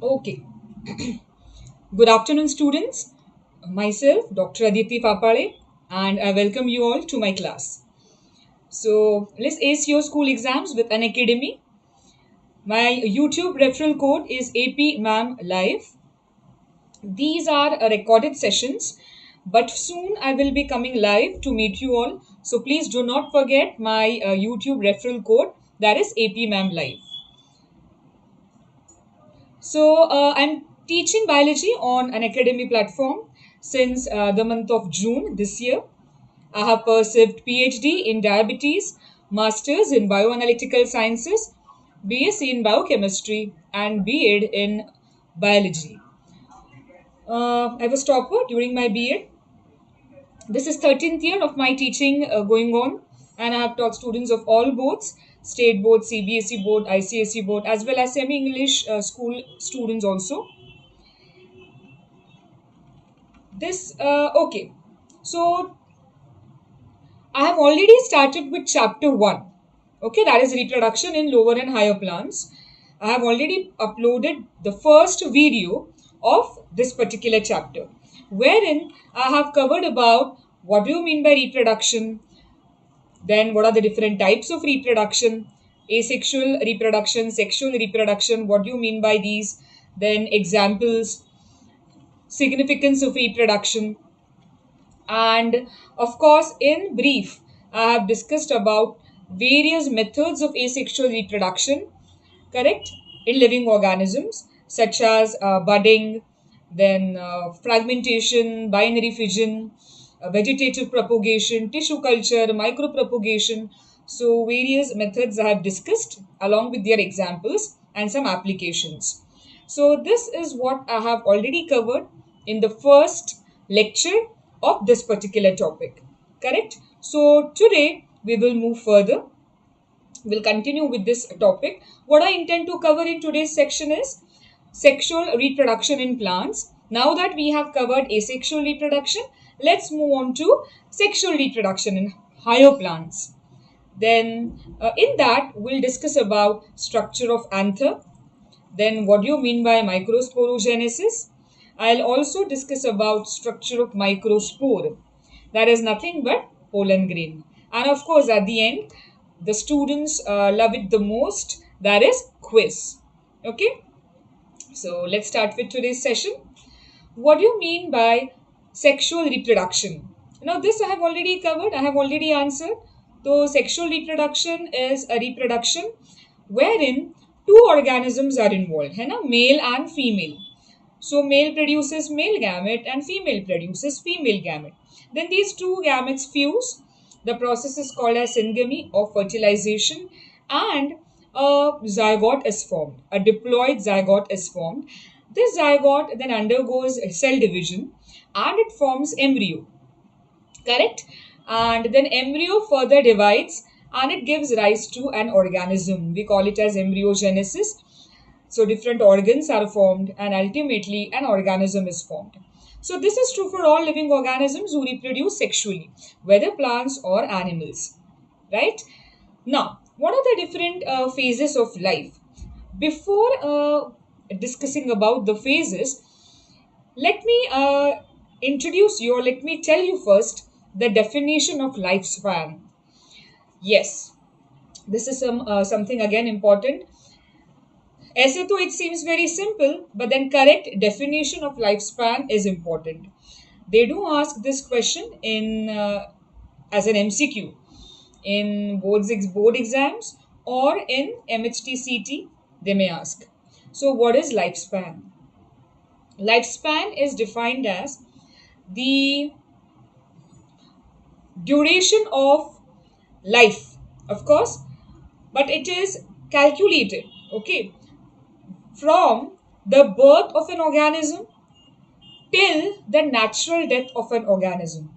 Okay. Good afternoon, students. Myself, Dr. Aditi Papale, and I welcome you all to my class. So, let's ace your school exams with an academy. My YouTube referral code is APMAM Live. These are recorded sessions, but soon I will be coming live to meet you all. So, please do not forget my YouTube referral code, that is APMAM Live. So, I'm teaching biology on an academy platform since the month of June this year. I have pursued PhD in diabetes, Masters in bioanalytical sciences, BSc in biochemistry, and B.Ed in biology. I was topper during my B.Ed. This is 13th year of my teaching going on, and I have taught students of all boards, state board, CBSE board, ICSE board, as well as semi-English school students also. Okay. So I have already started with chapter 1. Okay, that is reproduction in lower and higher plants. I have already uploaded the first video of this particular chapter, wherein I have covered about what do you mean by reproduction, then what are the different types of reproduction, asexual reproduction, sexual reproduction, what do you mean by these, then examples, significance of reproduction, and of course, in brief, I have discussed about various methods of asexual reproduction, correct, in living organisms, such as budding, then fragmentation, binary fission, vegetative propagation, tissue culture, micropropagation. So, various methods I have discussed along with their examples and some applications. So, this is what I have already covered in the first lecture of this particular topic. Correct? So, today we will move further. We'll continue with this topic. What I intend to cover in today's section is sexual reproduction in plants. Now that we have covered asexual reproduction, let's move on to sexual reproduction in higher plants. Then, in that, we'll discuss about structure of anther. Then, what do you mean by microsporogenesis? I'll also discuss about structure of microspore. That is nothing but pollen grain. And of course, at the end, the students love it the most. That is quiz. Okay. So let's start with today's session. What do you mean by sexual reproduction? Now, this I have already covered, I have already answered. So, sexual reproduction is a reproduction wherein two organisms are involved, है ना? Male and female. So, male produces male gamete and female produces female gamete. Then these two gametes fuse. The process is called as syngamy or fertilization, and a zygote is formed. A diploid zygote is formed. This zygote then undergoes cell division and it forms embryo. Correct? And then embryo further divides and it gives rise to an organism. We call it as embryogenesis. So different organs are formed and ultimately an organism is formed. So this is true for all living organisms who reproduce sexually, whether plants or animals. Right? Now, what are the different phases of life? Before discussing about the phases, let me introduce you, or let me tell you first the definition of lifespan. Yes, this is something again important. ऐसे तो it seems very simple, but then correct definition of lifespan is important. They do ask this question in as an MCQ in board exams or in MHTCT. They may ask. So, what is lifespan? Lifespan is defined as the duration of life, of course, but it is calculated, okay, from the birth of an organism till the natural death of an organism.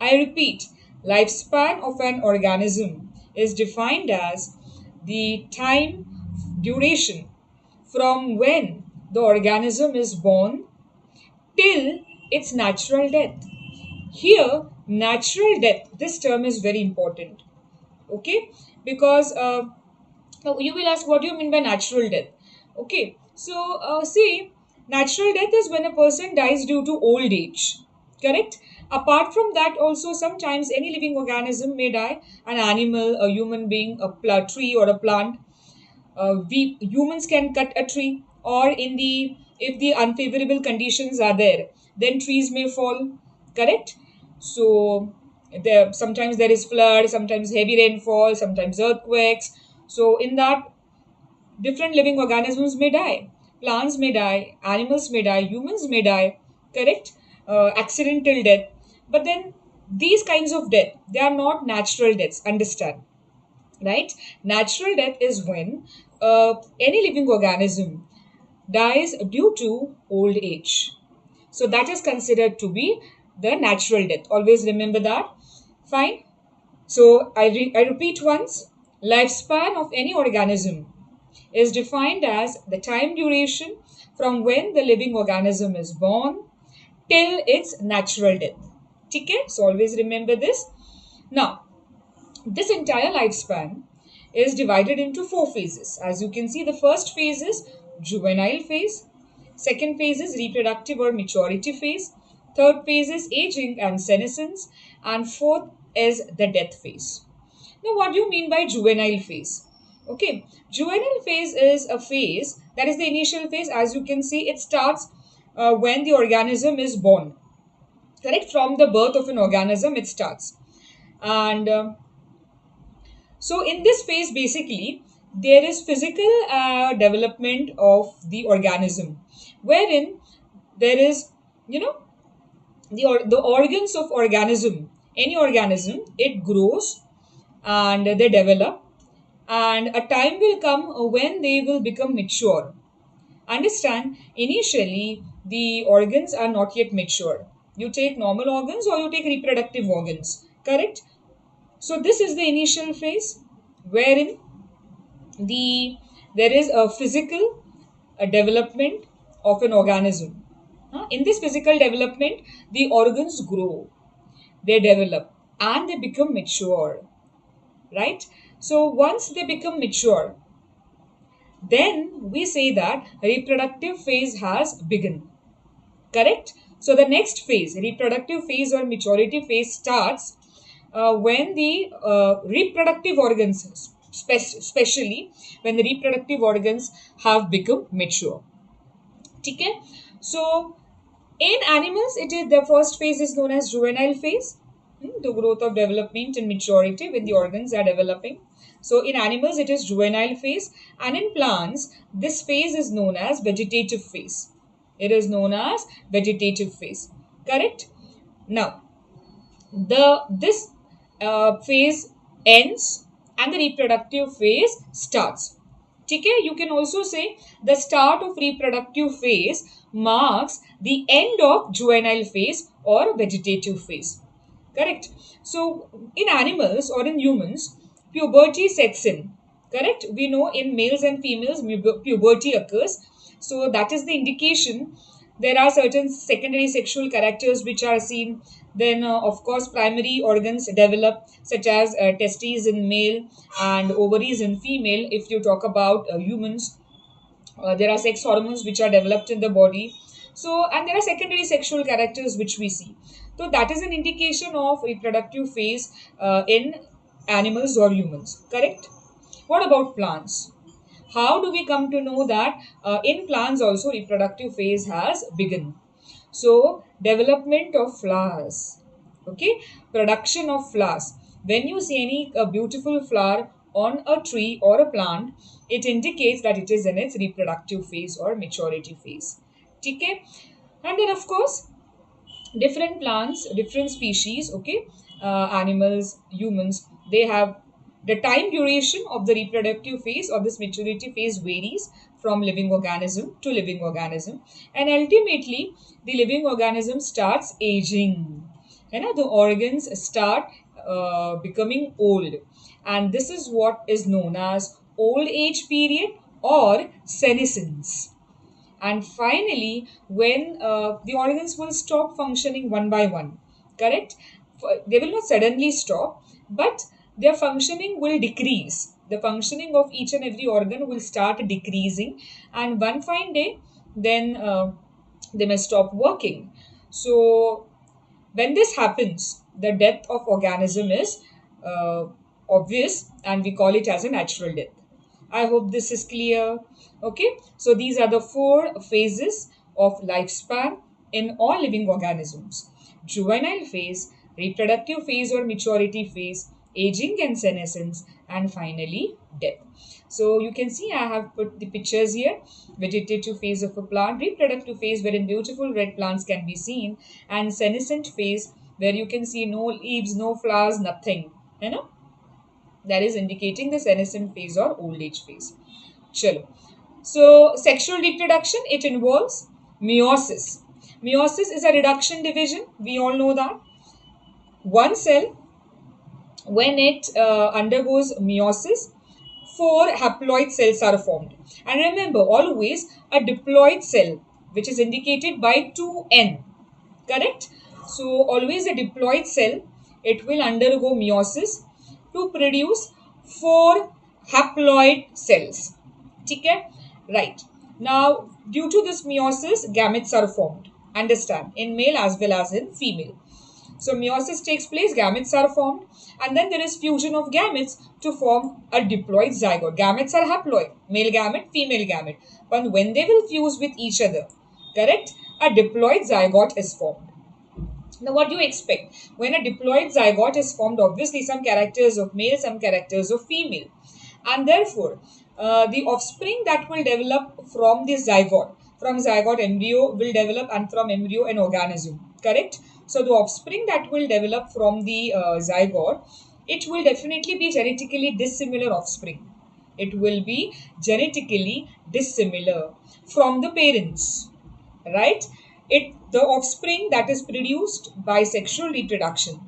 I repeat, lifespan of an organism is defined as the time duration from when the organism is born till its natural death. Here, natural death, this term is very important, okay, because now you will ask, what do you mean by natural death? Okay, So, see, natural death is when a person dies due to old age. Correct? Apart from that, also sometimes any living organism may die. An animal, a human being, a tree, or a plant. We humans can cut a tree, or in the if the unfavorable conditions are there, then trees may fall. Correct? So there sometimes there is flood, sometimes heavy rainfall, sometimes earthquakes. So in that, different living organisms may die. Plants may die, animals may die, humans may die, correct? Accidental death. But then these kinds of death, they are not natural deaths, understand, right? Natural death is when any living organism dies due to old age. So that is considered to be the natural death. Always remember that. Fine. So I repeat once, lifespan of any organism is defined as the time duration from when the living organism is born till its natural death. Okay? So always remember this. Now, this entire lifespan is divided into four phases. As you can see, the first phase is juvenile phase, second phase is reproductive or maturity phase, third phase is aging and senescence, and fourth is the death phase. Now, what do you mean by juvenile phase? Okay, juvenile phase is a phase that is the initial phase. As you can see, it starts when the organism is born. Correct? From the birth of an organism, it starts. And so, in this phase, basically, there is physical development of the organism, wherein there is, you know, the organs of organism, any organism, it grows and they develop, and a time will come when they will become mature. Understand, initially the organs are not yet mature. You take normal organs or you take reproductive organs, correct? So this is the initial phase wherein there is a physical development of an organism. In this physical development, the organs grow, they develop, and they become mature, right? So once they become mature, then we say that reproductive phase has begun. Correct? So the next phase, reproductive phase or maturity phase, starts when the reproductive organs, especially when the reproductive organs have become mature. Okay? So in animals, it is the first phase is known as juvenile phase, the growth of development and maturity when the organs are developing. So in animals, it is juvenile phase, and in plants, this phase is known as vegetative phase. It is known as vegetative phase. Correct? Now, the this phase ends and the reproductive phase starts. Okay, you can also say the start of reproductive phase marks the end of juvenile phase or vegetative phase. Correct? So in animals or in humans, puberty sets in. Correct? We know in males and females puberty occurs. So that is the indication. There are certain secondary sexual characters which are seen. Then, of course, primary organs develop, such as testes in male and ovaries in female. If you talk about humans, there are sex hormones which are developed in the body. So, and there are secondary sexual characters which we see. So, that is an indication of reproductive phase in animals or humans. Correct? What about plants? How do we come to know that in plants also reproductive phase has begun? So, development of flowers, okay, production of flowers. When you see any beautiful flower on a tree or a plant, it indicates that it is in its reproductive phase or maturity phase. Okay, and then of course different plants, different species, okay, animals, humans, they have the time duration of the reproductive phase or this maturity phase varies from living organism to living organism, and ultimately the living organism starts aging. You know, the organs start becoming old, and this is what is known as old age period or senescence. And finally, when the organs will stop functioning one by one, correct? They will not suddenly stop, but their functioning will decrease. the functioning of each and every organ will start decreasing, and one fine day, then they may stop working. So when this happens, the death of organism is uh, obvious, and we call it as a natural death. I hope this is clear. Okay, so these are the four phases of lifespan in all living organisms: juvenile phase, reproductive phase or maturity phase, aging and senescence, and finally death. So you can see I have put the pictures here: vegetative phase of a plant, reproductive phase wherein beautiful red plants can be seen, and senescent phase where you can see no leaves, no flowers, nothing. You know, that is indicating the senescent phase or old age phase. Chalo. So sexual reproduction, it involves meiosis. Meiosis is a reduction division. We all know that. One cell, when it undergoes meiosis, four haploid cells are formed. And remember, always a diploid cell, which is indicated by 2N. Correct? So always a diploid cell, it will undergo meiosis to produce four haploid cells. Okay? Right. Now, due to this meiosis, gametes are formed. Understand? In male as well as in female. So meiosis takes place, gametes are formed, and then there is fusion of gametes to form a diploid zygote. Gametes are haploid, male gamete, female gamete. But when they will fuse with each other, correct, a diploid zygote is formed. Now, what do you expect? When a diploid zygote is formed, obviously some characters of male, some characters of female. And therefore, the offspring that will develop from this zygote, from zygote embryo will develop, and from embryo an organism. Correct? So, the offspring that will develop from the zygote, it will definitely be genetically dissimilar offspring. It will be genetically dissimilar from the parents, right? It, the offspring that is produced by sexual reproduction,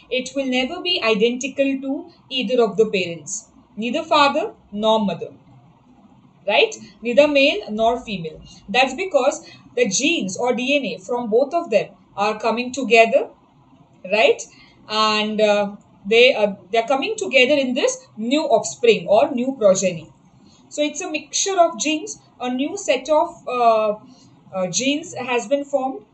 it will never be identical to either of the parents, neither father nor mother, right? Neither male nor female. That's because the genes or DNA from both of them are coming together, right? And they're coming together in this new offspring or new progeny. So it's a mixture of genes. A new set of genes has been formed.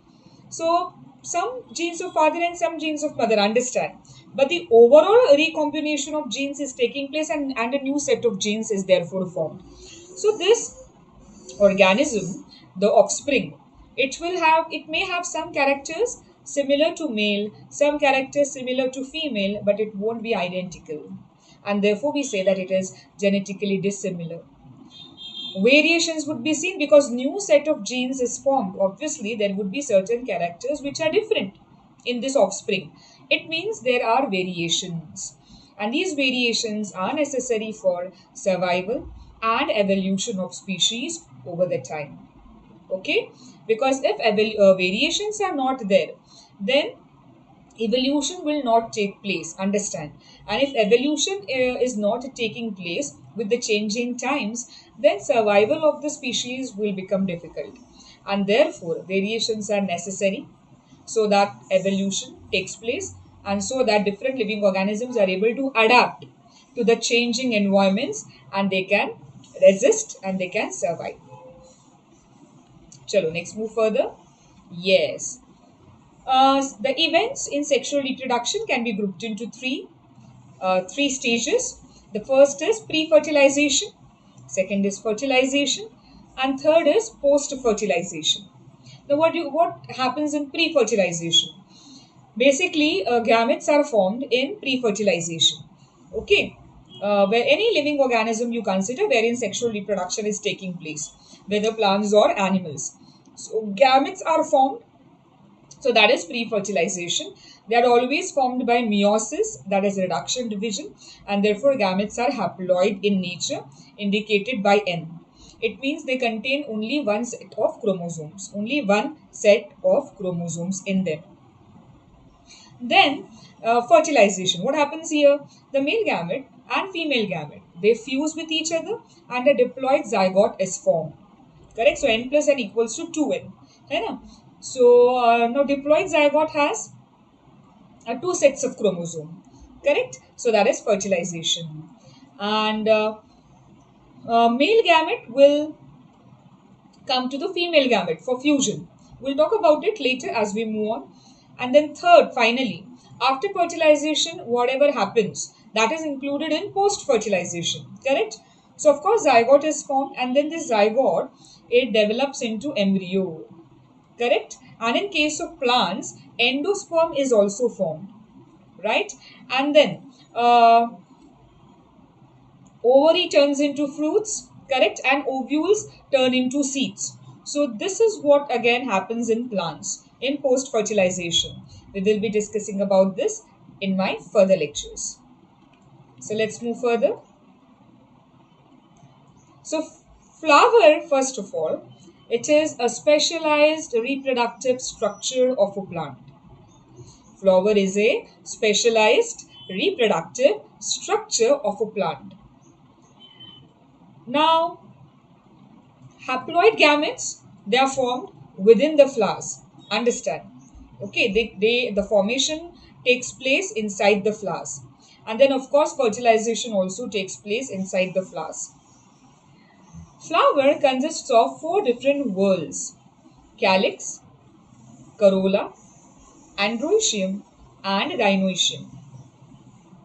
So some genes of father and some genes of mother, understand. But the overall recombination of genes is taking place, and a new set of genes is therefore formed. So this organism, the offspring, it may have some characters similar to male, some characters similar to female, but it won't be identical. And therefore we say that it is genetically dissimilar. Variations would be seen because new set of genes is formed. Obviously there would be certain characters which are different in this offspring. It means there are variations, and these variations are necessary for survival and evolution of species over the time. Okay, because if variations are not there, then evolution will not take place, understand. And if evolution is not taking place with the changing times, then survival of the species will become difficult, and therefore variations are necessary so that evolution takes place, and so that different living organisms are able to adapt to the changing environments, and they can resist and they can survive. Chalo, next move further. Yes. The events in sexual reproduction can be grouped into three stages. The first is pre-fertilization, second is fertilization, and third is post-fertilization. Now, what happens in pre-fertilization? Basically, gametes are formed in pre-fertilization. Okay, where any living organism you consider wherein sexual reproduction is taking place, whether plants or animals. So gametes are formed, so that is pre-fertilization. They are always formed by meiosis, that is reduction division, and therefore gametes are haploid in nature, indicated by N. It means they contain only one set of chromosomes, only one set of chromosomes in them. Then fertilization. What happens here? The male gamete and female gamete, they fuse with each other, and a diploid zygote is formed. Correct? So N plus N equals to 2N. है ना? So now diploid zygote has two sets of chromosome. Correct? So that is fertilization. and male gamete will come to the female gamete for fusion. We'll talk about it later as we move on. And then third, finally, after fertilization, whatever happens, that is included in post-fertilization, correct? So of course zygote is formed, and then this zygote, it develops into embryo, correct? And in case of plants, endosperm is also formed, right? And then ovary turns into fruits, correct, and ovules turn into seeds. So this is what again happens in plants in post fertilization. We will be discussing about this in my further lectures. So let's move further. So flower, first of all, it is a specialized reproductive structure of a plant. Flower is a specialized reproductive structure of a plant. Now, haploid gametes, they are formed within the flowers. Understand? Okay, the formation takes place inside the flowers. And then, of course, fertilization also takes place inside the flowers. Flower consists of 4 different whorls: calyx, corolla, androecium, and gynoecium.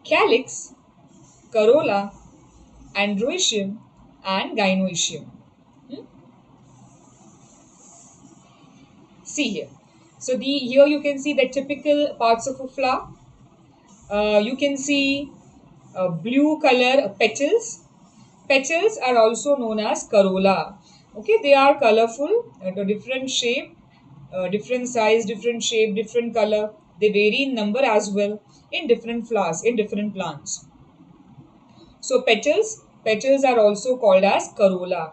Calyx, corolla, androecium, and gynoecium. See here. So here you can see the typical parts of a flower. You can see blue color petals. Petals are also known as corolla. Okay, they are colorful, different shape, different size, different shape, different color. They vary in number as well in different flowers, in different plants. So petals are also called as corolla.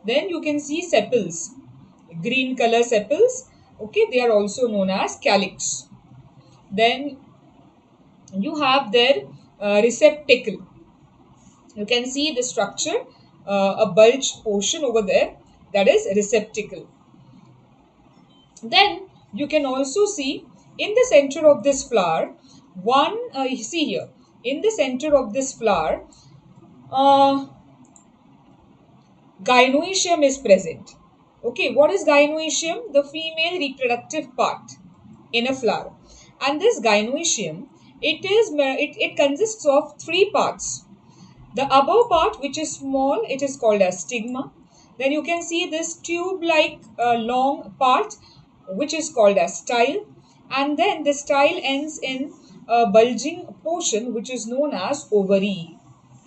Then you can see sepals, green color sepals. Okay, they are also known as calyx. Then you have their receptacle. You can see the structure, a bulge portion over there, that is receptacle. Then you can also see in the center of this flower, see here, in the center of this flower, gynoecium is present. Okay, what is gynoecium? The female reproductive part in a flower. And this gynoecium, it consists of 3 parts. The above part, which is small, it is called as stigma. Then you can see this tube-like long part, which is called as style. And then the style ends in a bulging portion, which is known as ovary.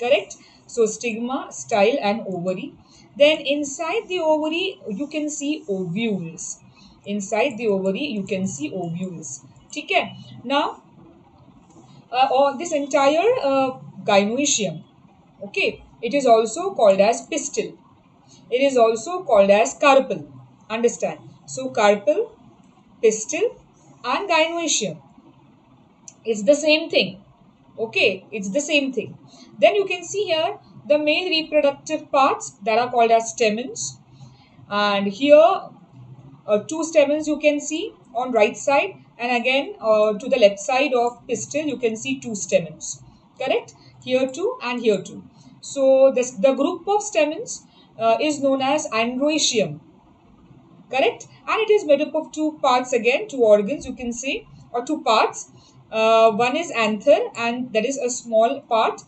Correct? So stigma, style, and ovary. Then inside the ovary, you can see ovules. Inside the ovary, you can see ovules. Okay? Now, this entire gynoecium, okay, it is also called as pistil. It is also called as carpel. Understand? So carpel, pistil, and gynoecium. It's the same thing. Okay, it's the same thing. Then you can see here the male reproductive parts that are called as stamens. And here 2 stamens you can see on right side, and again to the left side of pistil you can see 2 stamens. Correct? Here 2 and here 2. So the group of stamens is known as androecium. Correct? And it is made up of 2 parts again, 2 organs you can say, or 2 parts. One is anther, and that is a small part,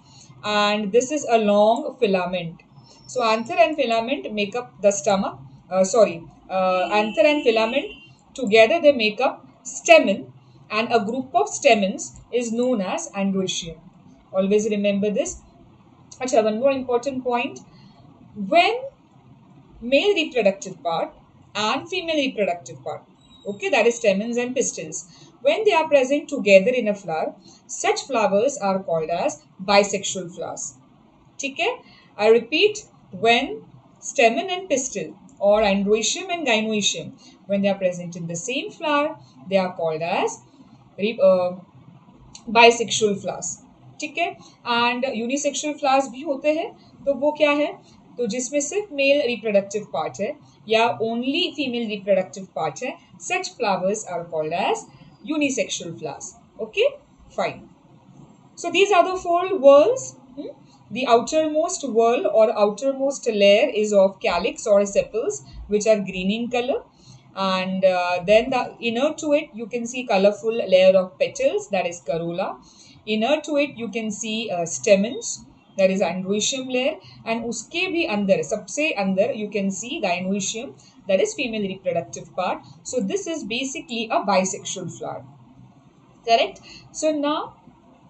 and this is a long filament. So anther and filament make up the stomach. Anther and filament together they make up stamen, and a group of stamens is known as androecium. Always remember this. Achha, one more important point. When male reproductive part and female reproductive part, okay, that is stamens and pistils, when they are present together in a flower, such flowers are called as bisexual flowers. Okay? I repeat, when stamen and pistil, or androecium and gynoecium, when they are present in the same flower, they are called as bisexual flowers. ठीक है? And unisexual flowers भी होते हैं, तो वो क्या है? तो जिसमें सिर्फ मेल रिप्रोडक्टिव पार्ट है या ओनली फीमेल रिप्रोडक्टिव पार्ट है, such flowers are called as unisexual flowers. Okay, fine. So these are the 4 whorls. The outermost whorl or outermost layer is of calyx or sepals, which are green in color. And then the inner to it, you can see colorful layer of petals, that is corolla. Inner to it, you can see stamens, that is androecium layer. And uske bhi andar, sabse andar, you can see gynoecium, that is female reproductive part. So this is basically a bisexual flower. Correct? So now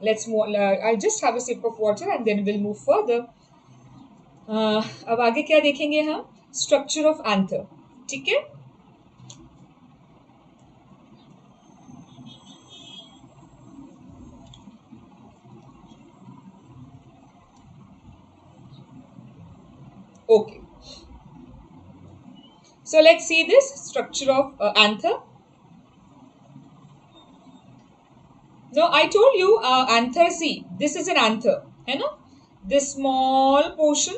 let's move. I'll just have a sip of water and then we'll move further. अब आगे क्या देखेंगे हम? Structure of anther. ठीक है? Okay. So let's see this structure of anther. Now I told you anther. See, this is an anther, है ना? This small portion.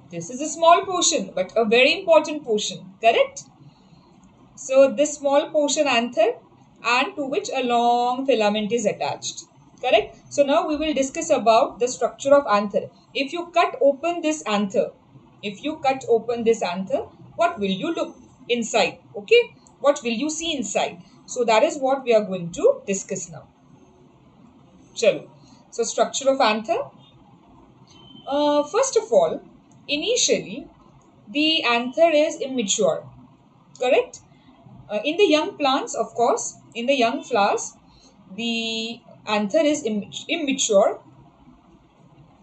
This is a small portion, but a very important portion. Correct? So this small portion anther, and to which a long filament is attached. Correct? So now we will discuss about the structure of anther. If you cut open this anther, what will you look inside? Okay? What will you see inside? So that is what we are going to discuss now. Chalo. So structure of anther. First of all, initially the anther is immature. Correct? In the young plants, of course, in the young flowers, the anther is immature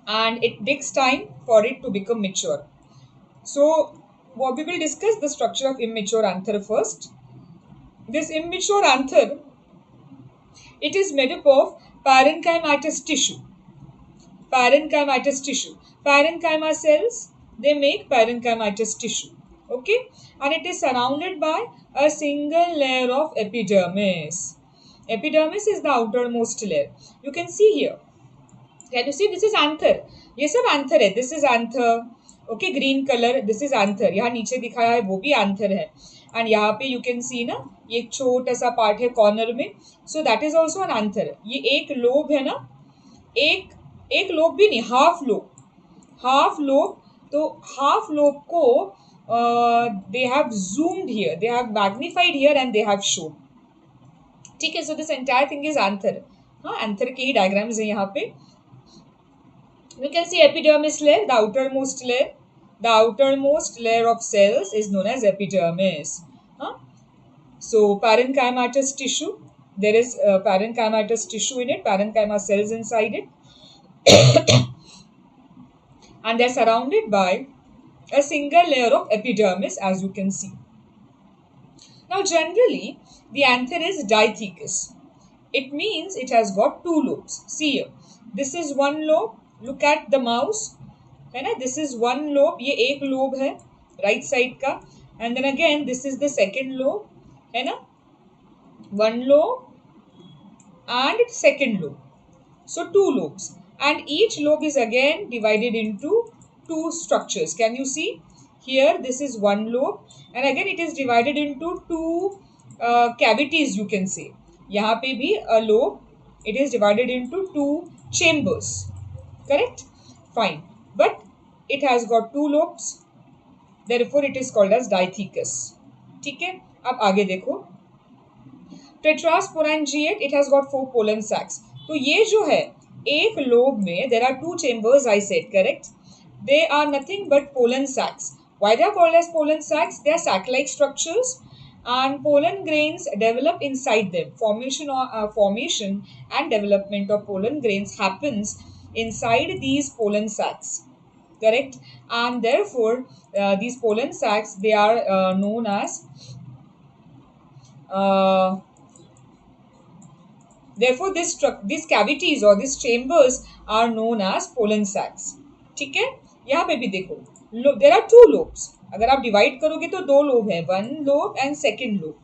and it takes time for it to become mature. So, what we will discuss the structure of immature anther first. This immature anther, it is made up of parenchymatous tissue. Parenchyma cells, they make parenchymatous tissue. Okay, and it is surrounded by a single layer of epidermis. Epidermis is the outermost layer. You can see here. Can you see? This is anther. ये सब anther है. This is anther. Okay, green color. This is anther. यहाँ नीचे दिखाया है वो भी anther है. And यहाँ पे you can see ना ये एक छोटा सा part है corner में. So that is also an anther. ये एक lobe है ना. एक lobe भी नहीं, half lobe. तो half lobe को they have zoomed here, they have magnified here and they have shown. ठीक है? So this entire thing is anther. हाँ, anther के ही diagrams है यहाँ पे. We can see epidermis layer, the outermost layer. The outermost layer of cells is known as epidermis. Huh? So parenchymatous tissue, there is parenchymatous tissue in it, parenchyma cells inside it. And they are surrounded by a single layer of epidermis, as you can see. Now generally, the anther is dithecous. It means it has got two lobes. See here, this is one lobe. Look at the mouse, है ना? This is one lobe. ये एक lobe है right side का. And then again, this is the second lobe, है ना? One lobe and second lobe. So two lobes. And each lobe is again divided into two structures. Can you see? Here, this is one lobe. And again, it is divided into two cavities, you can say. यहाँ पे भी a lobe. It is divided into two chambers. Correct? Fine. But it has got two lobes. Therefore, it is called as dithecous. ठीक है? अब आगे देखो. Tetrasporangiate, it has got 4 pollen sacs. तो ये जो है एक लोब में there are two chambers, I said, correct? They are nothing but pollen sacs. Why they are called as pollen sacs? They are sac-like structures and pollen grains develop inside them. Formation and development of pollen grains happens inside these pollen sacs. Correct? And therefore, these pollen sacs, they are known as therefore these cavities or these chambers are known as pollen sacs. ठीक है? यहाँ पे भी देखो, there are two lobes. अगर आप divide करोगे तो दो lobe है, one lobe and second lobe.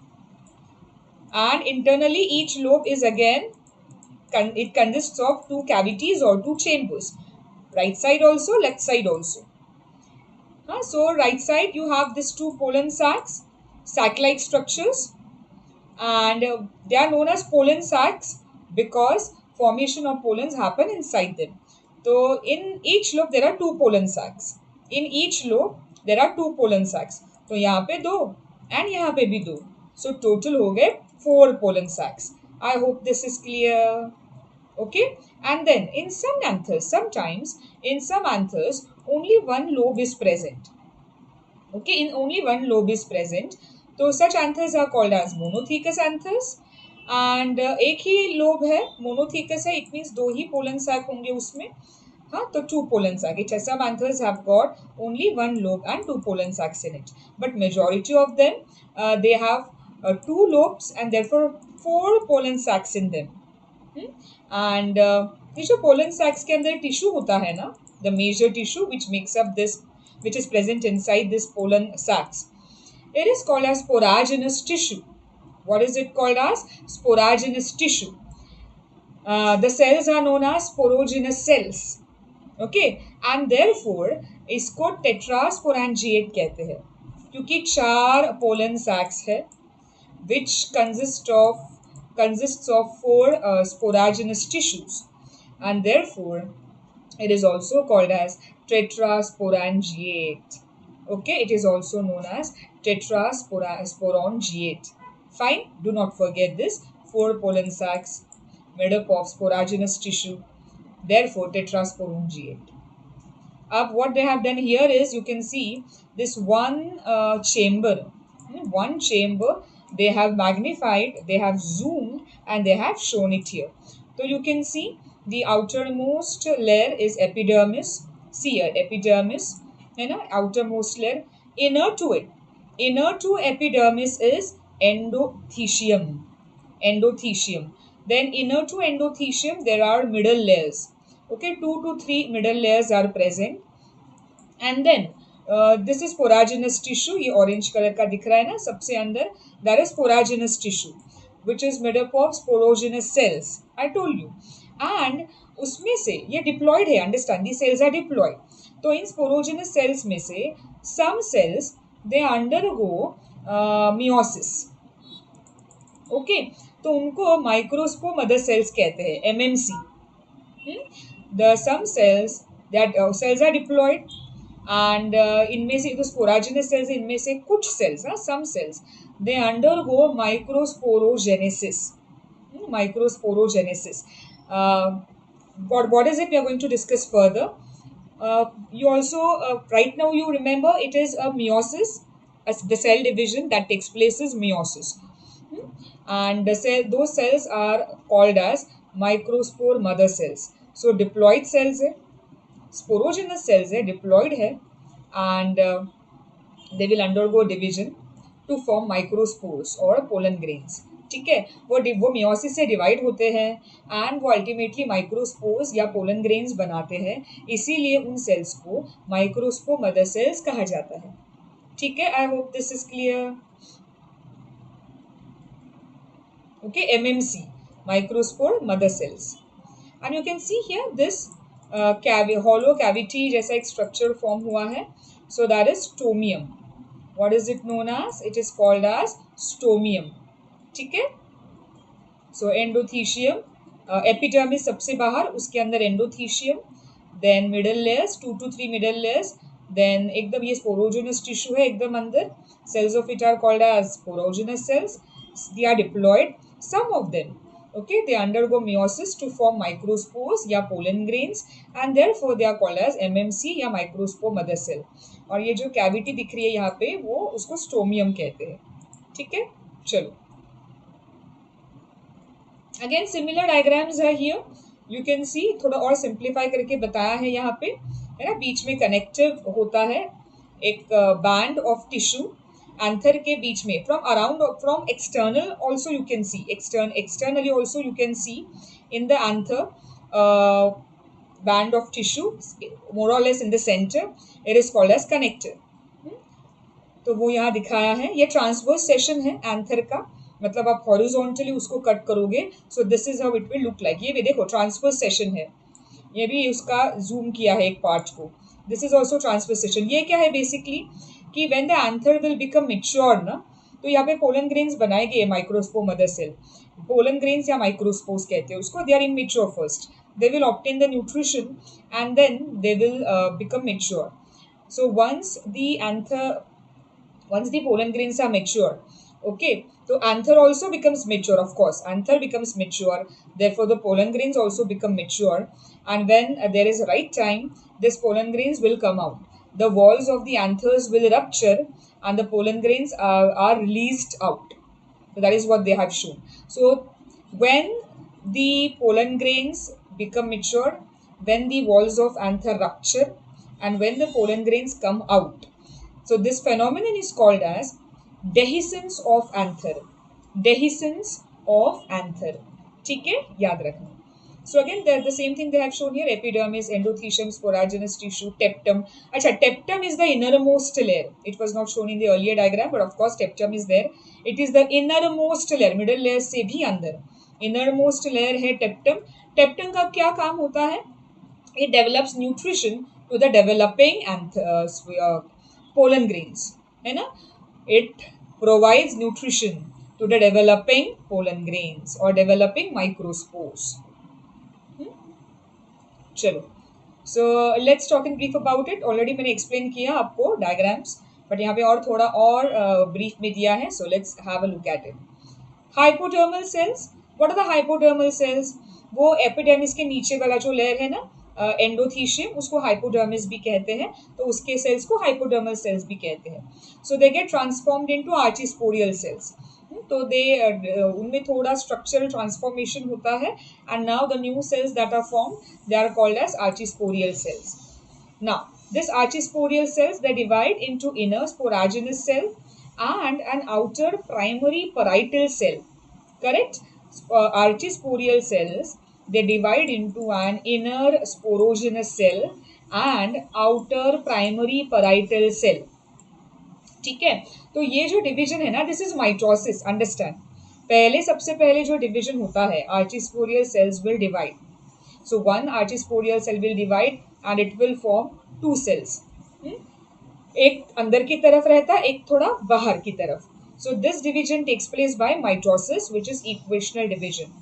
And internally each lobe is again, it consists of two cavities or two chambers. Right side also, left side also. So right side you have these two pollen sacs, sac-like structures, and they are known as pollen sacs because formation of pollens happen inside them. तो in each lobe there are 2 pollen sacs, in each lobe there are 2 pollen sacs, तो यहाँ पे 2 and यहाँ पे भी 2, so total हो गए 4 pollen sacs. I hope this is clear. Okay, and then in some anthers, sometimes in some anthers only one lobe is present. Okay, in only one lobe is present, so such anthers are called as monothecous anthers. And एक ही lobe है, monothecous है, it means दो ही pollen sac होंगे उसमें. हाँ, तो 2 pollen sac. It has some anthers have got only one lobe and 2 pollen sacs in it, but majority of them they have 2 lobes and therefore 4 pollen sacs in them. And ये जो pollen सैक्स के अंदर tissue होता है ना, the major tissue which makes up this, which is present inside this pollen sacs, it is called as sporogenous tissue. What is it called as? Sporogenous tissue. The cells are known as sporogenous cells. Okay, and therefore इसको tetrasporangiate कहते हैं, क्योंकि 4 pollen सैक्स है which consists of 4 sporagynous tissues, and therefore it is also called as tetrasporangiate. Okay, it is also known as tetrasporangiate. Fine, do not forget this. 4 pollen sacs made up of sporagynous tissue, therefore tetrasporangiate. What they have done here is, you can see this one chamber, they have magnified, they have zoomed, and they have shown it here. So you can see the outermost layer is epidermis. See here, epidermis, outermost layer. Inner to epidermis is endothecium. Then inner to endothecium there are middle layers. Okay, 2 to 3 middle layers are present, and then this is sporogenous tissue. ये orange colour का दिख रहा है ना सबसे अंदर, that is sporogenous tissue which is made up of sporogenous cells. I told you. And उसमें से ये डिप्लॉयड है, understand, the cells are diploid. तो इन स्पोरोजिनस सेल्स में से some cells they undergo meiosis. Okay, तो उनको माइक्रोस्पो मदर सेल्स कहते हैं, MMC. The some cells that cells are diploid, and इनमें से तो स्पोराजिनस सेल्स, इनमें से कुछ cells, some cells they undergo microsporogenesis. What is it we are going to discuss further. You also right now you remember it is a meiosis, as the cell division that takes place is meiosis. And those cells are called as microspore mother cells. So diploid cells है, sporogenous cells है, diploid है, and they will undergo division to form microspores और pollen grains. ठीक है, वो meiosis से divide होते हैं एंड वो अल्टीमेटली माइक्रोस्पोर्स या पोलन ग्रेन्स बनाते हैं, इसीलिए उन सेल्स को माइक्रोस्पोर मदर सेल्स कहा जाता है. ठीक है, I hope this is clear. Okay, MMC, microspore mother cells. And you can see here this hollow cavity जैसा एक स्ट्रक्चर फॉर्म हुआ है, so that is stomium. What is it known as? It is called as stomium. ठीक है, so endothecium, epidermis सबसे बाहर, उसके अंदर endothecium, then middle layers, 2 to 3 middle layers, then एकदम ये स्पोरोजिनस टिश्यू है एकदम अंदर, cells of it are called as sporogenous cells. They are diploid, some of them. Okay, they undergo meiosis to form microspores या pollen grains, and therefore they are called as MMC या microspore mother cell. और ये जो cavity दिख रही है यहाँ पे, वो उसको स्टोमियम कहते हैं. ठीक है, चलो अगेन सिमिलर डायग्राम्स है हियर. यू कैन सी, थोड़ा और सिंप्लीफाई करके बताया है यहाँ पे, है ना. बीच में कनेक्टिव होता है एक बैंड ऑफ टिश्यू एंथर के बीच में, from external also you can see, externally also you can see in the anther band of tissue more or less in the center, it is called as connector. तो वो यहाँ दिखाया है. ये transverse session है anther का, मतलब आप हॉरिजॉन्टली उसको कट करोगे, so this is how it will look like. ये भी देखो ट्रांसवर्स सेशन है, ये भी उसका जूम किया है एक पार्ट को. This is also transverse section. ये क्या है बेसिकली कि when the anther will become mature ना, तो यहाँ पे पोलन ग्रेन्स बनाए गए microspore mother cell. Pollen grains या माइक्रोस्पोर्स कहते हैं उसको. They are immature first, they will obtain the nutrition and then they will become mature. So once the pollen grains are mature, okay, so anther also becomes mature. Of course, anther becomes mature, therefore the pollen grains also become mature. And when there is a right time, this pollen grains will come out. The walls of the anthers will rupture and the pollen grains are released out. So that is what they have shown. So when the pollen grains become mature, when the walls of anther rupture, and when the pollen grains come out, so this phenomenon is called as dehiscence of anther. Dehiscence of anther. ठीक है, याद रखना. So again, the same thing they have shown here: epidermis, endothecium, sporagenous tissue, teptum. अच्छा, teptum is the innermost layer. It was not shown in the earlier diagram, but of course teptum is there. It is the innermost layer, middle layer से भी अंदर. Innermost layer है teptum. Teptum का क्या काम होता है? It develops nutrition to the developing pollen grains, है ना? It provides nutrition to the developing pollen grains or developing microspores. चलो, so let's talk in brief about it. Already मैंने explain किया आपको diagrams, but यहाँ पे और थोड़ा और brief में दिया है. So let's have a look at it. Hypodermal cells. What are the hypodermal cells? वो एपिडर्मिस के नीचे वाला जो लेयर है ना, एंडोथीशियम, उसको हाइपोडर्मिस भी कहते हैं. तो उसके सेल्स को हाइपोडर्मल सेल्स भी कहते हैं. So they get transformed into archesporial cells. तो दे उनमें थोड़ा स्ट्रक्चरल ट्रांसफॉर्मेशन होता है. And now the new cells that are form, they are called as archesporial cells. Now this archesporial cells they divide into inner sporogenous cell and an outer primary parietal cell. Correct? Archisporial cells, they divide into an inner sporogenous cell and outer primary parietal cell. ठीक है, तो ये जो division है ना, this is mitosis. Understand. पहले सबसे पहले जो डिवीजन होता है, archesporial cells will divide. So one archesporial cell will divide and it will form two cells. एक अंदर की तरफ रहता है, एक थोड़ा बाहर की तरफ. So this division takes place by mitosis, which is equational division.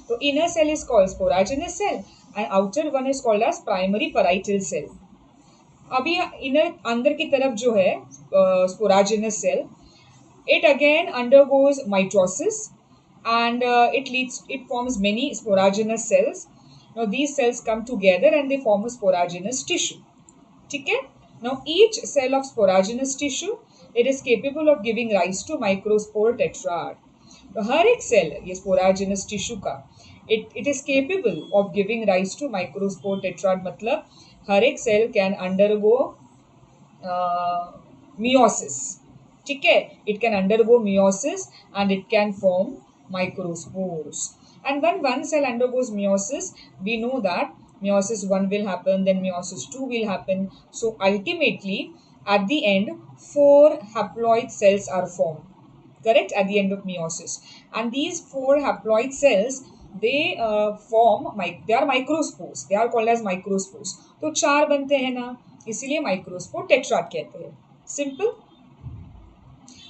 तो inner cell is called sporogenous cell and outer one is called as primary parietal cell. अभी इनर अंदर की तरफ जो है sporogenous cell, it again undergoes mitosis and it forms many sporogenous cells. Now these cells come together and they form a sporogenous tissue. ठीक है. Now each cell of sporogenous tissue, it is capable of giving rise to microspore tetrad. तो हर एक cell ये sporogenous tissue का it is capable of giving rise to microspore tetrad. मतलब हर एक cell can undergo meiosis. ठीक है, it can undergo meiosis and it can form microspores. And when one cell undergoes meiosis, we know that meiosis 1 will happen, then meiosis 2 will happen. So ultimately, at the end, 4 haploid cells are formed. Correct? At the end of meiosis. And these 4 haploid cells, they they are microspores. They are called as microspores. तो 4 बनते हैं ना, इसीलिए microspore tetrad कहते हैं. Simple?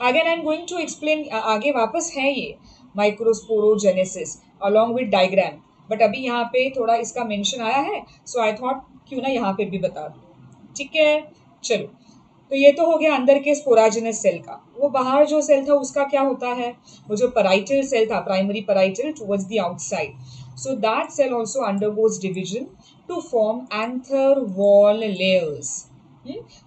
Again I am going to explain, आगे वापस है ये microsporogenesis along with diagram. But अभी यहाँ पे थोड़ा इसका मेंशन आया है, सो आई थॉट क्यों ना यहाँ पे भी बता दूँ. ठीक है, चलो. तो ये तो हो गया अंदर के स्पोराजिनस सेल का. वो बाहर जो सेल था उसका क्या होता है? वो जो पैराइटल सेल था, primary parietal towards the outside, so that cell also undergoes division to form anther wall layers.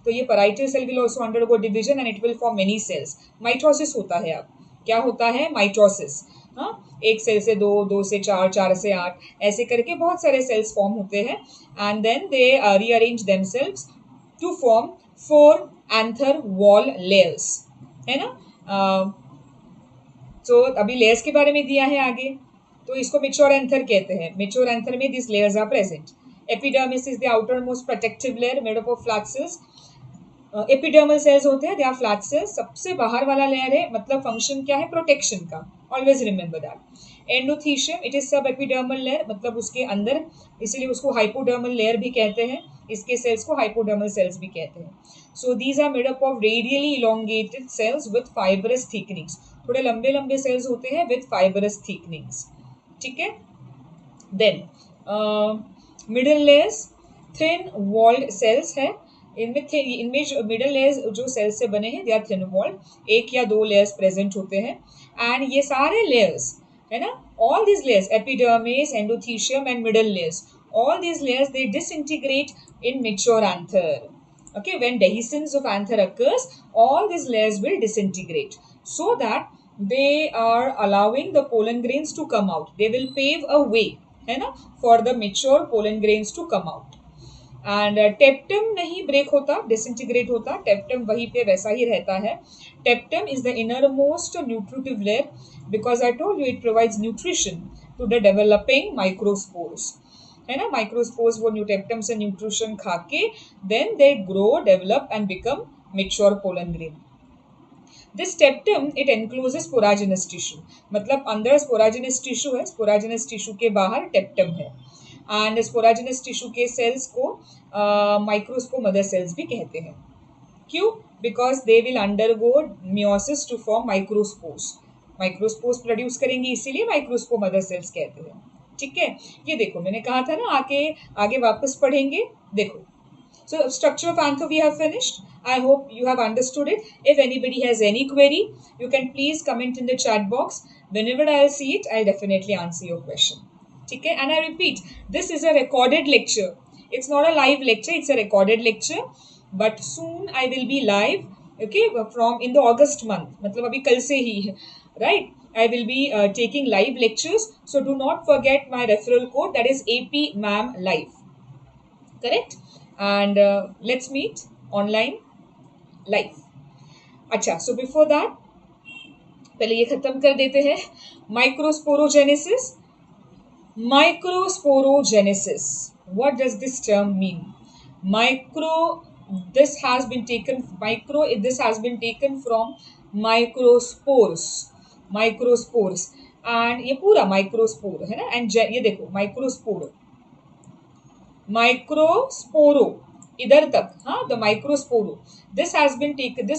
तो ये parietal cell will also undergo division and it will form many cells. Mitosis होता है. अब क्या होता है? Mitosis. हाँ, एक सेल से 2, 2 से 4, 4 से 8, ऐसे करके बहुत सारे सेल्स फॉर्म होते हैं. And then they rearrange themselves to form 4 anther wall layers. है ना? तो अभी लेयर्स के बारे में दिया है आगे. तो इसको मेच्योर एंथर कहते हैं. मेच्योर एंथर में this layers are present. Epidermis is the outermost protective layer made up of flat cells. Epidermal cells होते हैं, दे आर फ्लैट सेल्स. सबसे बाहर वाला लेयर है, मतलब फंक्शन क्या है? प्रोटेक्शन का. Always remember that. Endothecium, it is सब एपिडर्मल लेयर, मतलब उसके अंदर, इसीलिए उसको हाइपोडर्मल लेयर भी कहते हैं. इसके सेल्स को हाइपोडर्मल सेल्स भी कहते हैं. So these are made up of radially elongated cells with fibrous thickenings. थोड़े लंबे लंबे सेल्स होते हैं विथ फाइबरस थिकनिंग्स. ठीक है. Then middle layers thin walled cells है, इनमें जो मिडल लेयर्स जो सेल्स से बने हैं दे आर थिन वॉल्ड, एक या दो लेयर्स प्रेजेंट होते हैं, एंड ये सारे लेयर्स है ना, all these layers epidermis endothecium and middle layers, all these layers they disintegrate in mature anther. Okay, when dehiscence of anther occurs, all these layers will disintegrate so that they are allowing the pollen grains to come out. They will pave a way है ना for the mature pollen grains to come out. And टेप्टम नहीं break होता, disintegrate होता, टेप्टम वहीं पे वैसा ही रहता है. Tapetum is the inner most nutritive layer because I told you it provides nutrition to the developing microspores है ना. माइक्रोस्पोर्स वो न्यूटेप्टम से न्यूट्रिशन खा के then they grow develop and become mature pollen grain. This tapetum it encloses sporogenous tissue, मतलब अंदर स्पोराजिनस tissue है, स्पोराजिनस tissue के बाहर टेप्टम है. एंड स्पोराजिनस टिश्यू के सेल्स को माइक्रोस्पोर मदर सेल्स भी कहते हैं. क्यों? Because they will undergo meiosis to form microspores. Microspores produce करेंगे, इसीलिए माइक्रोस्पोर मदर सेल्स कहते हैं. ठीक है, ये देखो मैंने कहा था ना आगे वापस पढ़ेंगे. देखो, so structure of anther we have finished. I hope you have understood it. If anybody has any query, you can please comment in the chat box. Whenever I'll see it, I'll definitely answer your question. ठीक है, and I repeat, this is a recorded lecture. It's not a live lecture, it's a recorded lecture. But soon I will be live, okay, from in the August month. मतलब अभी कल से ही है, right? I will be taking live lectures. So do not forget my referral code, that is AP Ma'am Live. Correct? And let's meet online live. अच्छा, so before that पहले ये खत्म कर देते हैं. Microsporogenesis. Microsporogenesis. What does this term mean? This has been taken from microspores. Microspores. And ये पूरा microspore है ना. And ये देखो microspore. Microsporo इधर तक, हाँ, the microsporo. This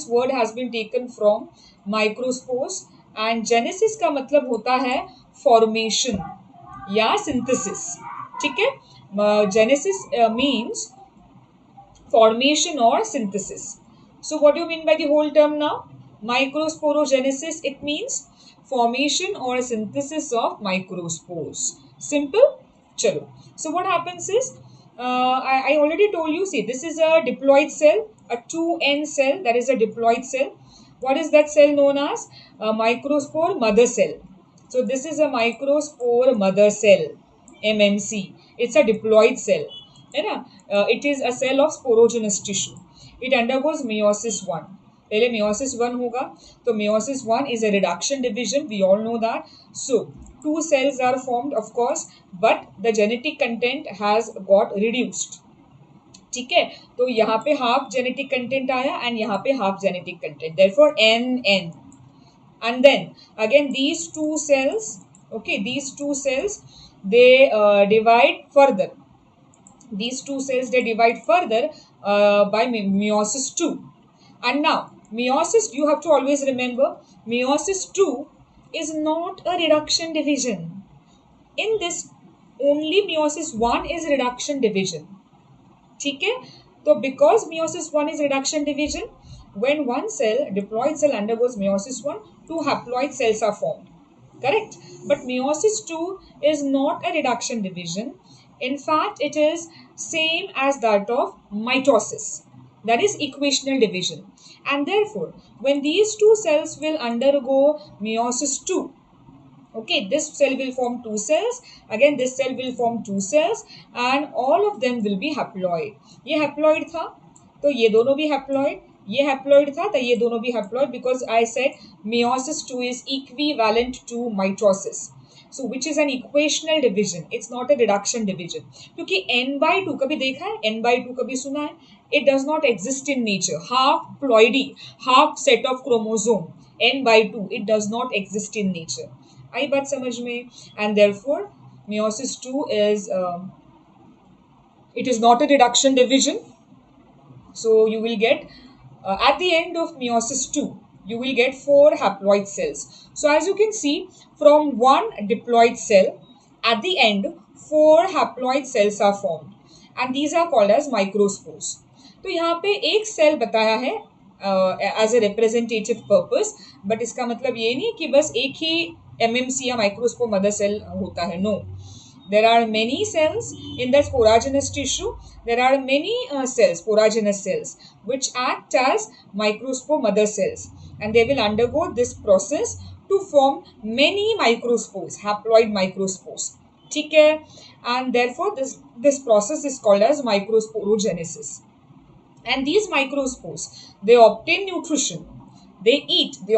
word has been taken from microspores. And genesis का मतलब होता है formation या synthesis. ठीक है, genesis means formation or synthesis. So what do you mean by the whole term now? Microsporogenesis, it means formation or synthesis of microspores. Simple. Chalo. So what happens is, I already told you, see, this is a diploid cell, a 2N cell, that is a diploid cell. What is that cell known as? A microspore mother cell. So this is a microspore mother cell, MMC. It's a diploid cell. It is a cell of sporogenous tissue. It undergoes meiosis 1. पहले meiosis 1 होगा, तो meiosis 1 is a reduction division, we all know that. So 2 cells are formed, of course, but the genetic content has got reduced. ठीक है, तो यहाँ पे half genetic content आया and यहाँ पे half genetic content, therefore NN. And then again these two cells, okay, these two cells they divide further. These two cells they divide further by meiosis 2. And now meiosis, you have to always remember, meiosis 2 is not a reduction division. In this, only meiosis 1 is reduction division. ठीक है, तो because meiosis 1 is reduction division, when one cell, diploid cell, undergoes meiosis 1, 2 haploid cells are formed. Correct? But meiosis 2 is not a reduction division. In fact, it is same as that of mitosis. That is equational division. And therefore, when these two cells will undergo meiosis 2, okay, this cell will form 2 cells, again this cell will form 2 cells, and all of them will be haploid. ये haploid था, तो ये दोनों भी haploid, ये haploid था, तो ये दोनों भी haploid, because I said meiosis 2 is equivalent to mitosis. So which is an equational division, it's not a reduction division. क्योंकि n/2 कभी देखा है, n/2 कभी सुना है? It does not exist in nature. Half ploidy, half set of chromosome, n/2, it does not exist in nature. आई बात समझ में? And therefore meiosis 2 is it is not a reduction division. So you will get at the end of meiosis 2 you will get 4 haploid cells. So as you can see, from one diploid cell At the end, 4 haploid cells are formed and these are called as microspores. तो यहाँ पे एक cell बताया है as a representative purpose, but इसका मतलब ये नहीं कि बस एक ही एमएमसी या माइक्रोस्पोर मदर सेल होता है. No, there are many cells in the sporagenous tissue. There are many cells, sporagenous cells, which act as microspore mother cells, and they will undergo this process to form many microspores, haploid microspores. ठीक है? And therefore this process is called as microsporogenesis. And these microspores, they obtain nutrition. They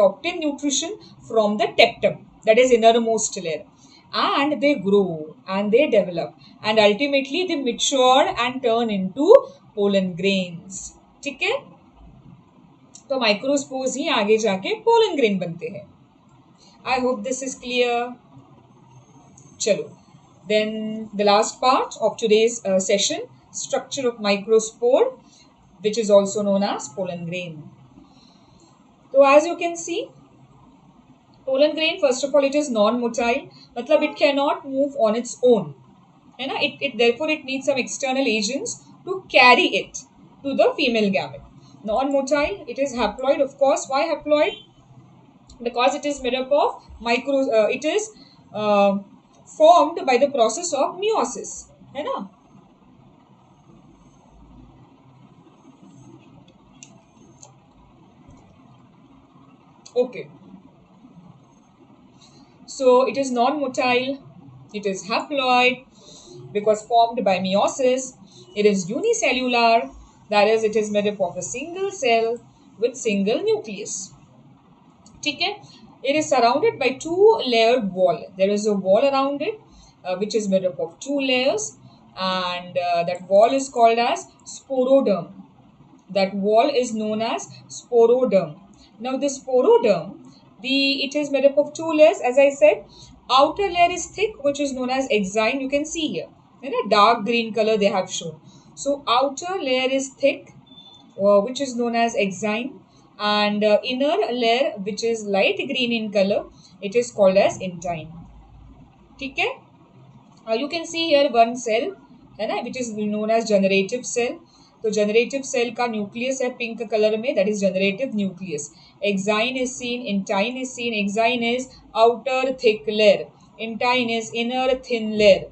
obtain nutrition from the tectum, that is innermost layer, and they grow and they develop and ultimately they mature and turn into pollen grains. ठीक है? तो microspores ही आगे जाके pollen grain बनते हैं. आई hope this is clear. चलो, then the last part of today's session, structure of microspore, which is also known as pollen grain. So as you can see, pollen grain, first of all, it is non-motile, मतलब it cannot move on its own, है ना? Therefore it needs some external agents to carry it to the female gamete. Non-motile, it is haploid, of course. Why haploid? Because it is made up of it is formed by the process of meiosis, है ना? Okay. So it is non-motile, it is haploid because formed by meiosis. It is unicellular, that is, it is made up of a single cell with single nucleus. ठीक है? It is surrounded by 2-layered wall. There is a wall around it which is made up of 2 layers, and that wall is called as sporoderm. That wall is known as sporoderm. Now the sporoderm, it is made up of 2 layers, as I said. Outer layer is thick, which is known as exine. You can see here in a dark green color they have shown. So outer layer is thick, which is known as exine, and inner layer, which is light green in color, it is called as intine. ठीक है? You can see here one cell, है ना, which is known as generative cell. तो generative cell का nucleus है pink color में, that is generative nucleus. Exine is seen, intine is seen. Exine is outer thick layer, intine is inner thin layer.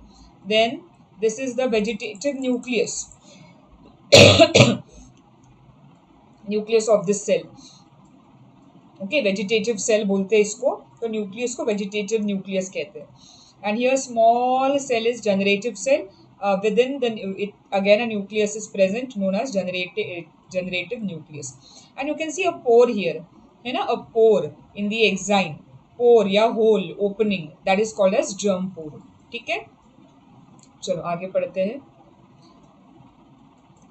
Then this is the vegetative nucleus. Nucleus of this cell. Okay, vegetative cell बोलते हैं इसको, तो nucleus को vegetative nucleus कहते हैं. And here small cell is generative cell. Within again a nucleus is present known as generative nucleus. And you can see a pore here, है ना, a pore in the exine, pore या hole opening, that is called as germ pore. ठीक है? चलो आगे पढ़ते हैं.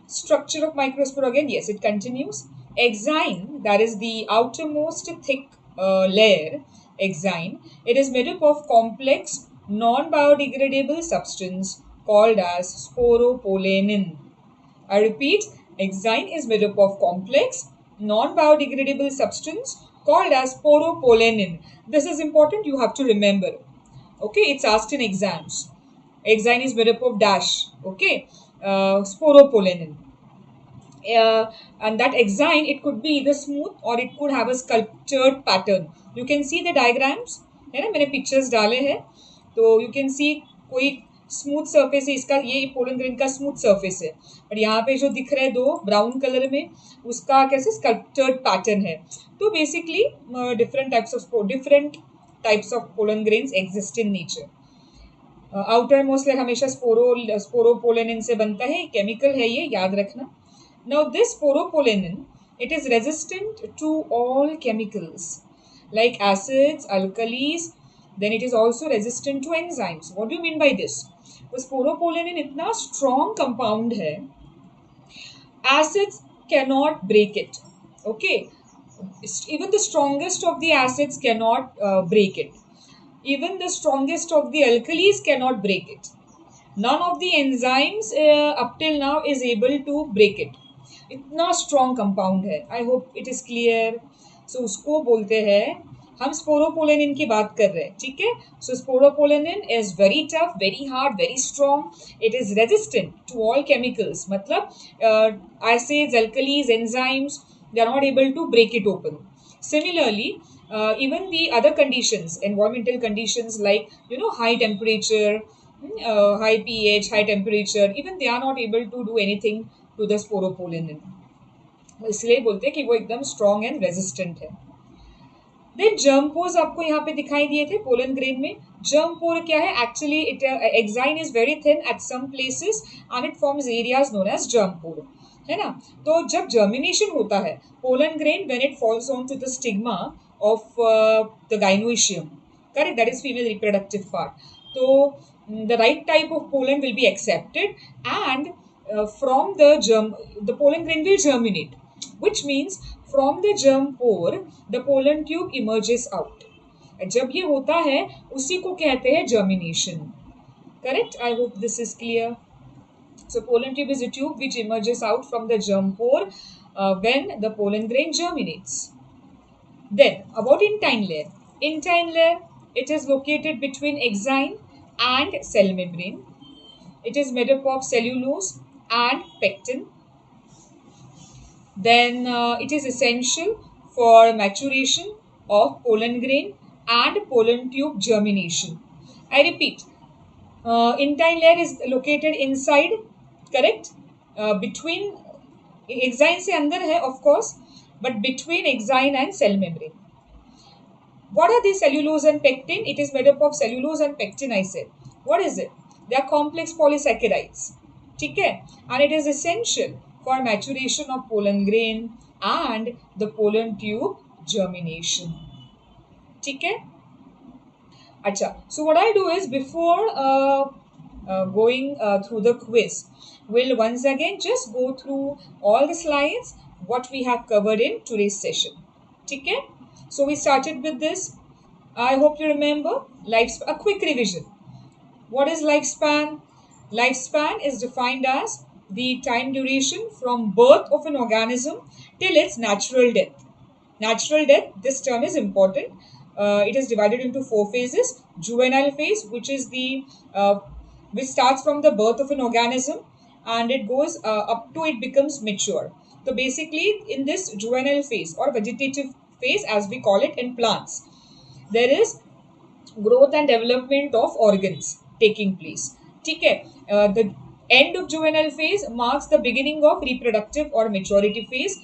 Structure of microspore again, yes, it continues. Exine, that is the outermost thick layer, exine, it is made up of complex non-biodegradable substance called as sporopollenin. I repeat, exine is made up of complex non-biodegradable substance called as sporopollenin. This is important, you have to remember. Okay, it's asked in exams. Exine is made up of dash, okay, sporopollenin. And that exine, it could be either smooth or it could have a sculptured pattern. You can see the diagrams, है ना, मैंने pictures डाले हैं, तो you can see कोई smooth surface है इसका, ये पोलन ग्रेन का स्मूथ सरफेस है, और यहाँ पे जो दिख रहे हैं 2 ब्राउन कलर में, उसका कैसे स्कल्पचर्ड पैटर्न है. तो basically different types of pollen grains exist in nature. Outer most layer हमेशा स्पोरोपोलेनिन से बनता है, केमिकल है ये, याद रखना. Now this sporopollenin, it is resistant to all chemicals like acids, alkalis. Then it is also resistant to enzymes. What do you mean by this? तो sporopollenin इतना strong compound है, acids cannot break it. Okay, even the strongest of the acids cannot break it. Even the strongest of the alkalis cannot break it. None of the enzymes up till now is able to break it. इतना strong compound है. I hope it is clear. So उसको बोलते हैं हम sporopollenin की बात कर रहे हैं, ठीक है. So sporopollenin is very tough, very hard, very strong. It is resistant to all chemicals. मतलब acids, alkalis, enzymes, they are not able to break it open. Similarly, even the other conditions, environmental conditions like high temperature, high pH, high temperature, even they are not able to do anything to the sporopollenin. इसलिए बोलते हैं कि वो एकदम strong and resistant है. Then germ pores आपको यहाँ पे दिखाई दिए थे पोलन ग्रेन में. जर्म पोर क्या है? Actually it exine is very thin at some places and it forms areas known as germ pore, है ना. तो जब जर्मिनेशन होता है pollen grain, when it falls on to the stigma of the gynoecium, correct, that is female reproductive part. तो the right type of pollen will be accepted, and from the germ the pollen grain will germinate, which means from the germ pore the pollen tube emerges out. जब ये होता है उसी को कहते हैं germination. Correct? I hope this is clear. So pollen tube is a tube which emerges out from the germ pore when the pollen grain germinates. Then about intine layer. Intine layer, it is located between exine and cell membrane. It is made up of cellulose and pectin. Then it is essential for maturation of pollen grain and pollen tube germination. I repeat, intine layer is located inside, correct, between exine से अंदर है of course, but between exine and cell membrane. What are these cellulose and pectin? It is made up of cellulose and pectin, I said. What is it? They are complex polysaccharides. ठीक है? And it is essential for maturation of pollen grain and the pollen tube germination. ठीक है? अच्छा. So what I'll do is before going through the quiz, we'll once again just go through all the slides what we have covered in today's session. ठीक है? So we started with this. I hope you remember a quick revision. What is lifespan? Lifespan is defined as the time duration from birth of an organism till its natural death. Natural death, this term is important. It is divided into 4 phases. Juvenile phase, which is which starts from the birth of an organism and it goes up to it becomes mature. So basically in this juvenile phase or vegetative phase as we call it in plants, there is growth and development of organs taking place. ठीक है? The end of juvenile phase marks the beginning of reproductive or maturity phase.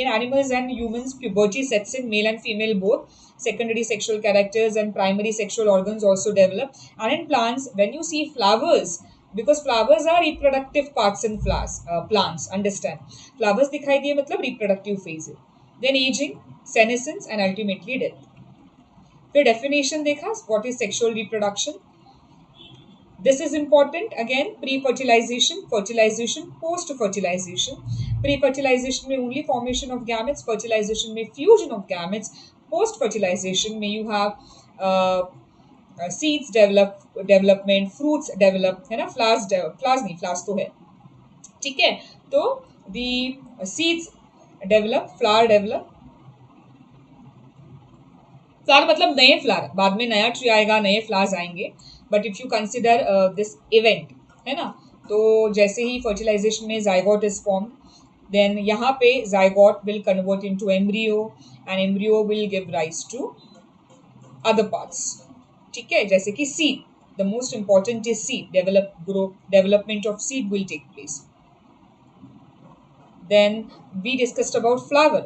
In animals and humans, puberty sets in, male and female both. Secondary sexual characters and primary sexual organs also develop. And in plants, when you see flowers, because flowers are reproductive parts in plants, understand? Flowers दिखाई दिए मतलब reproductive phase है. Then aging, senescence and ultimately death. फिर definition देखा, what is sexual reproduction? This is important. Again, pre-fertilization, fertilization, post-fertilization. Pre-fertilization में only formation of gametes, fertilization में fusion of gametes, post-fertilization में you have seeds development, fruits develop, है ना, flowers तो है, ठीक है. तो the seeds develop, flower develop. Flower मतलब नए फ्लावर, बाद में नया ट्री आएगा, नए फ्लावर्स आएंगे. But if you consider this event, है ना, तो जैसे ही फर्टिलाइजेशन में जाइगोट इज फॉर्म, देन यहाँ पे zygote will convert into embryo and embryo will give rise to other parts. ठीक है, जैसे कि seed, the most important is seed, development of seed will take place. Then we discussed about flower,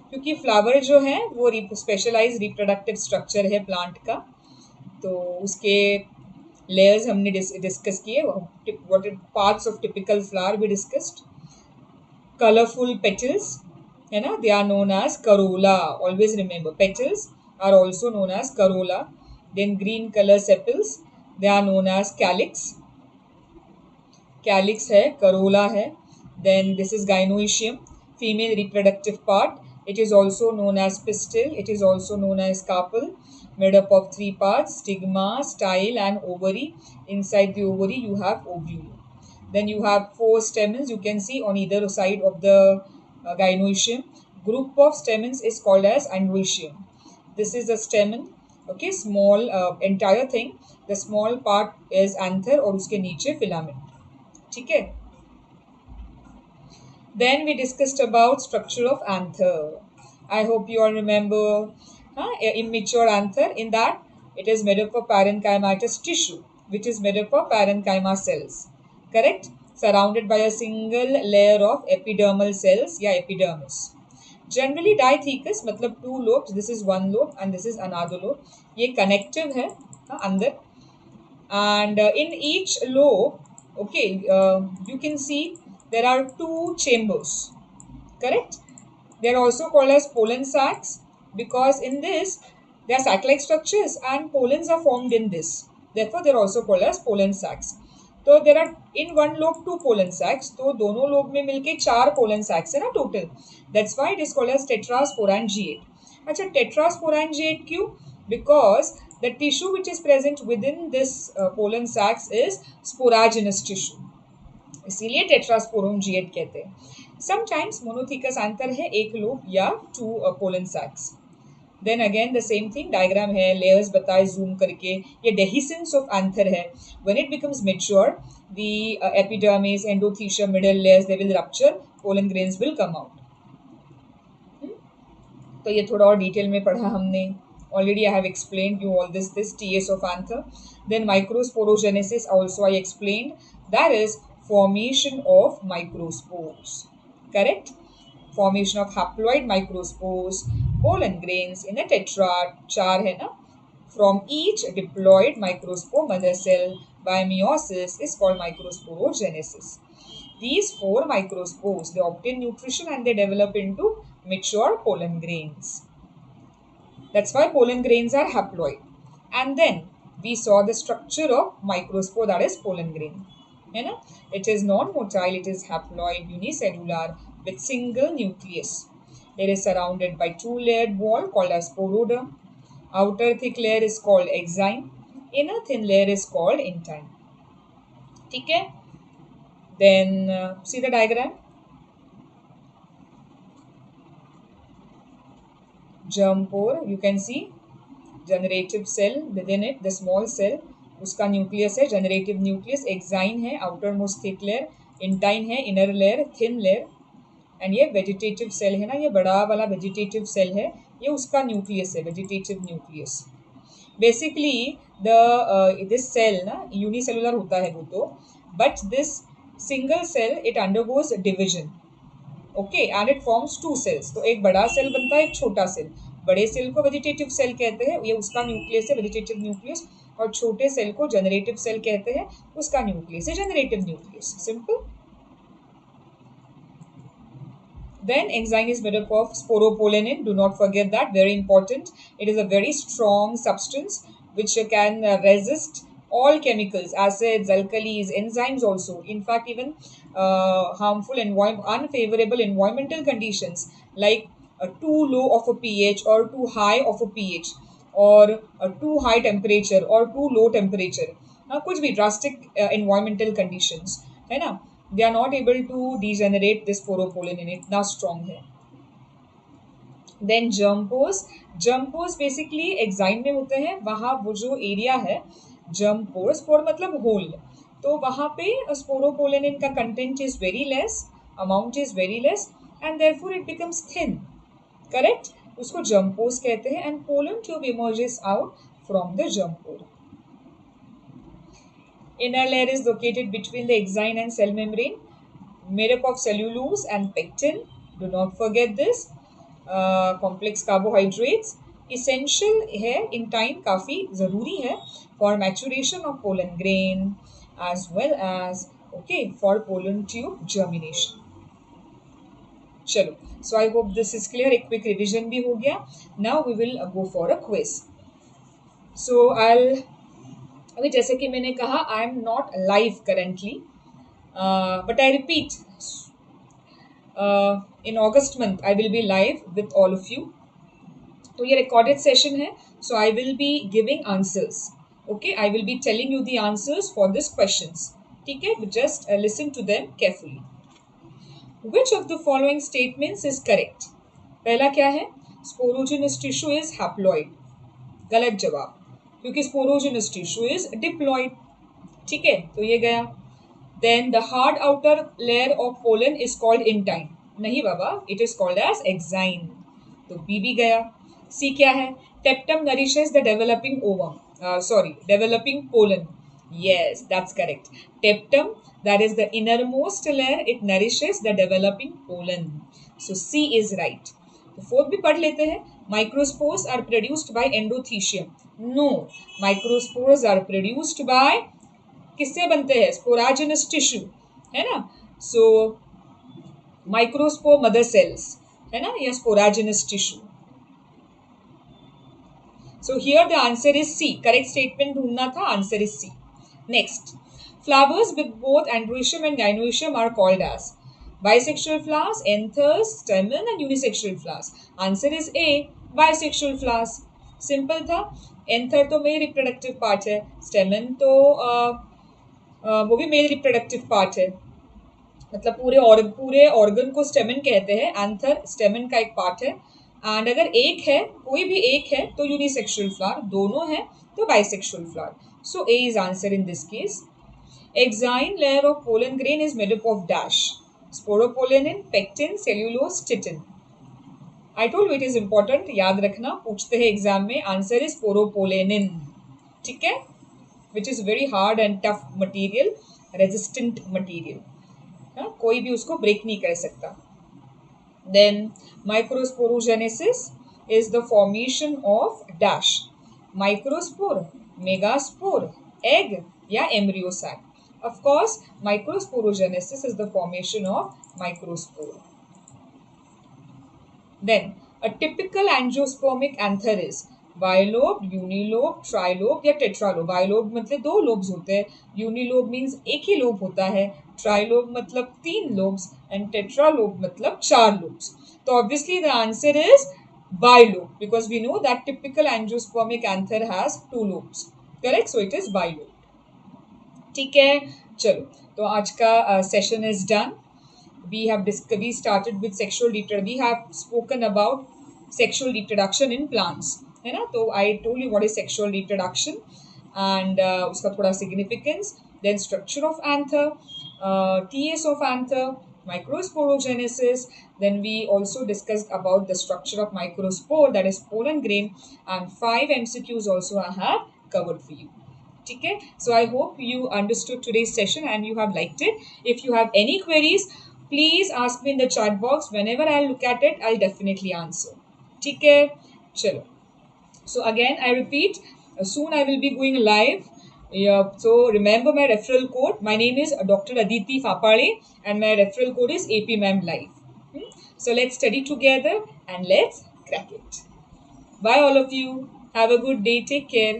क्योंकि flower जो है वो specialise reproductive structure है plant का, तो उसके लेयर्स हमने डिस्कस किए. What are parts of typical flower we discussed. Colourful petals, है ना, they are known as corolla. Always remember, petals are also known as corolla. Then green colour sepals, they are known as calyx. Calyx है, corolla है. Then this is gynoecium, female reproductive part. It is also known as pistil. It is also known as carpel, made up of 3 parts: stigma, style, and ovary. Inside the ovary, you have ovule. Then you have 4 stamens. You can see on either side of the gynoecium. Group of stamens is called as androecium. This is the stamen. Okay, small entire thing. The small part is anther और उसके नीचे filament. ठीक है. Then we discussed about structure of anther. I hope you all remember immature anther. In that, it is made up of parenchymatous tissue, which is made up of parenchyma cells. Correct? Surrounded by a single layer of epidermal cells या epidermis. Generally diathecous मतलब two lobes. This is one lobe and this is another lobe. ये connective है अंदर. And in each lobe, okay, you can see there are two chambers. Correct? They are also called as pollen sacs because in this they are sac-like structures and pollens are formed in this. Therefore, they are also called as pollen sacs. तो there are in one lobe two pollen sacs. तो दोनों lobe में मिलके चार pollen sacs है ना total. That's why it is called as tetrasporangiate. अच्छा tetrasporangiate क्यों? Because the tissue which is present within this pollen sacs is sporaginous tissue. इसीलिए टेट्रास्पोरोंजिएट कहते हैं. समटाइम्स मोनोथिकस एंथर है एक लोब या two pollen sacs. Then again the same thing diagram है layers बताए जूम करके. ये डेहिसेंस ऑफ एंथर है. When it becomes mature the epidermis endothecium middle layers they will rupture, pollen grains will come out. तो ये थोड़ा और detail में पढ़ा हमने. Already I have explained you all this TS of anther. Then microsporogenesis also I explained. That is formation of microspores. Correct? Formation of haploid microspores, pollen grains in a tetrad. चार है ना? From each diploid microspore mother cell by meiosis is called microsporogenesis. These four microspores, they obtain nutrition and they develop into mature pollen grains. That's why pollen grains are haploid. And then we saw the structure of microspore, that is pollen grain. It is non-motile, it is haploid, unicellular with single nucleus. It is surrounded by two-layered wall called as sporoderm. Outer thick layer is called exine. Inner thin layer is called intine. Okay? Then see the diagram. Germ pore, you can see generative cell within it, the small cell, उसका nucleus है, generative nucleus. Exine है, outer most thick layer. Intine है, inner layer, thin layer. And ये vegetative cell है ना, ये बड़ा वाला वेजिटेटिव सेल है, ये उसका न्यूक्लियस है, vegetative nucleus. Basically this cell ना यूनिसेलुलर होता है वो तो, but this single cell it undergoes division. Okay, and it forms two cells. तो एक बड़ा सेल बनता है, एक छोटा सेल. बड़े सेल को वेजिटेटिव सेल कहते हैं, ये उसका न्यूक्लियस है, वेजिटेटिव न्यूक्लियस. और छोटे सेल को जनरेटिव सेल कहते हैं, उसका न्यूक्लियस है generative nucleus. Simple. Then enzyme is made up of sporopollenin. Do not forget that, very important. It is a very strong substance which can resist all chemicals, acids, alkalis, enzymes also. In fact, even harmful unfavorable environmental conditions like too low of a pH or too high of a pH or too high temperature or too low temperature. कुछ भी drastic environmental conditions है ना, they are not able to degenerate this sporopollenin. इतना strong है. Then germ pores. Germ pores basically exine में होते हैं. वहाँ वो जो area है germ pores, pore मतलब hole, तो वहाँ पे sporopollenin का content is very less, amount is very less, and therefore it becomes thin. Correct? उसको germ pores कहते हैं. And pollen tube emerges out from the germ pore. Inner layer is located between the exine and cell membrane, made up of cellulose and pectin. Do not forget this. Complex carbohydrates. Essential है, in time काफ़ी ज़रूरी है for maturation of pollen grain as well as for pollen tube germination. चलो, so I hope this is clear. एक quick revision भी हो गया. Now we will go for a quiz. So अभी जैसे कि मैंने कहा, I am not live currently, but I repeat, in August month I will be live with all of you. तो ये रिकॉर्डेड सेशन है, so I will be giving answers. Okay, I will be telling you the answers for this questions. ठीक है, just listen to them carefully. Which of the following statements is correct? पहला क्या है? Sporogenous tissue is haploid, गलत जवाब, क्योंकि sporogenous tissue is diploid. ठीक है, तो ये गया। Then the hard outer layer of pollen is called intine, नहीं बाबा, it is called as exine, तो बी भी गया। सी क्या है? Tapetum nourishes the developing ovum, sorry, developing pollen. Yes, that's correct. Teptum, that is the innermost layer, it nourishes the developing pollen. So C is right. तो fourth भी पढ़ लेते हैं। Microspores are produced by endothecium. No, microspores are produced by, किससे बनते हैं? Sporagenous tissue, है ना? So microspore mother cells, है ना, या sporagenous tissue. So here the answer is C. Correct statement ढूंढना था, answer is C. Next, flowers with both androecium and gynoecium are called as bisexual flowers, anthers, stamen and unisexual flowers. Answer is A, bisexual flowers. Simple था। Anther तो male reproductive part है, स्टेमन तो वो भी male reproductive part है, मतलब पूरे organ को स्टेमन कहते हैं। एंथर स्टेमन का एक पार्ट है, एंड अगर एक है, कोई भी एक है, तो यूनिसेक्सुअल फ्लावर, दोनों है तो bisexual flower. So A is answer in this case. Exine layer of pollen grain is made up of dash, sporopollenin, pectin, cellulose, chitin. I told you it is important, याद रखना, पूछते हैं exam में। Answer is sporopollenin, ठीक है, which is very hard and tough material, resistant material, कोई भी उसको ब्रेक नहीं कर सकता। Then microsporogenesis is the formation of dash, microspore, megaspore, egg या embryo sac. Of course, microsporogenesis is the formation of microspore. Then a typical angiospermic anther is बायोलोब, यूनिलोब, ट्राइलोब या टेट्रालोब। बायोलोब मतलब दो लोब्स होते हैं, यूनिलोब मीन्स एक ही लोब होता है, ट्राइलोब मतलब तीन लोब्स, एंड टेट्रालोब मतलब चार लोब्स। तो obviously the answer is bilobe, because we know that typical angiospermic anther has two lobes, correct, so it is bilobe. ठीक है, चलो, तो आज का session is done. we started with we have spoken about sexual reproduction in plants, है ना। तो I told you what is sexual reproduction and उसका थोड़ा significance, then structure of anther, TS of anther, microsporogenesis, then we also discussed about the structure of microspore, that is pollen grain, and 5 MCQs also I have covered for you. ठीक है, so I hope you understood today's session and you have liked it. If you have any queries, please ask me in the chat box. Whenever I'll look at it, I'll definitely answer. ठीक है, चलो. So again, I repeat, soon I will be going live. Yeah, so remember my referral code. My name is Dr. Aditi Fapale and my referral code is APMAM Live. So let's study together and let's crack it. Bye all of you. Have a good day. Take care.